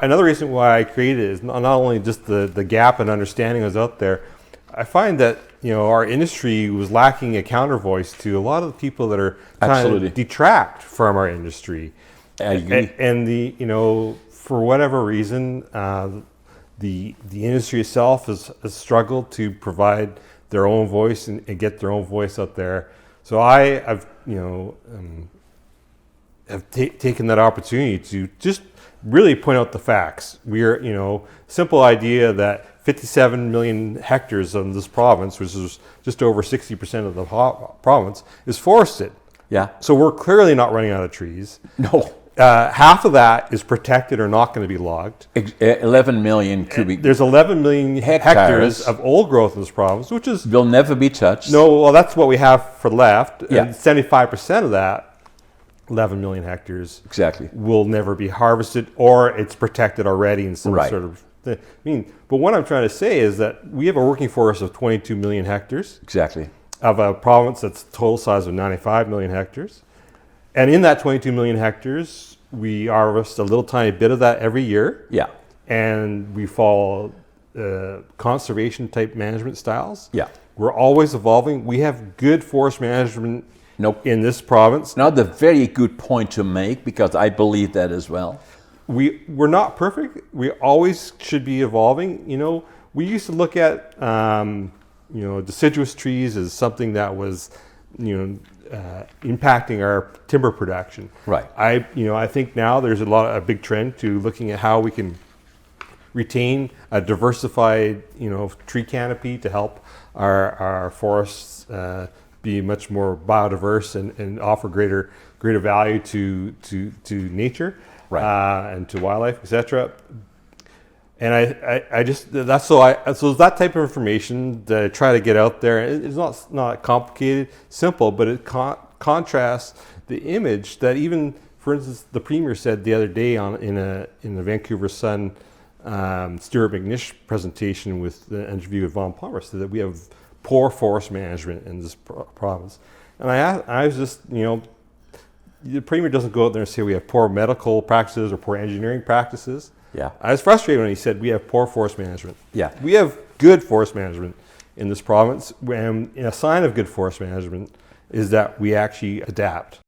Another reason why I created it is not only just the gap in understanding was out there. I find that our industry was lacking a counter voice to a lot of the people that are trying to detract from our industry. I agree. And for whatever reason, the industry itself has struggled to provide their own voice and get their own voice out there. So I've taken that opportunity to just really point out the facts. We're, simple idea that 57 million hectares of this province, which is just over 60% of the province, is forested. Yeah. So we're clearly not running out of trees. No. Half of that is protected or not going to be logged. 11 million cubic. There's 11 million hectares of old growth in this province, which will never be touched. No, well, that's what we have for left. Yeah. And 75% of that 11 million hectares exactly will never be harvested, or it's protected already in some sort of thing. But what I'm trying to say is that we have a working forest of 22 million hectares. Exactly. Of a province that's total size of 95 million hectares. And in that 22 million hectares, we harvest a little tiny bit of that every year. Yeah. And we follow conservation type management styles. Yeah. We're always evolving. We have good forest management in this province. Now, the very good point to make, because I believe that as well. We're not perfect. We always should be evolving. We used to look at deciduous trees as something that was impacting our timber production. Right. I think now there's a big trend to looking at how we can retain a diversified tree canopy to help our forests be much more biodiverse and offer greater value to nature, right, and to wildlife, etc. And I just so that type of information that I try to get out there. It's not complicated, simple, but it contrasts the image that even, for instance, the Premier said the other day in the Vancouver Sun Stuart McNish presentation with the interview with Von Palmer, said that we have poor forest management in this province. And I was just, the Premier doesn't go out there and say we have poor medical practices or poor engineering practices. Yeah. I was frustrated when he said we have poor forest management. Yeah. We have good forest management in this province, and a sign of good forest management is that we actually adapt.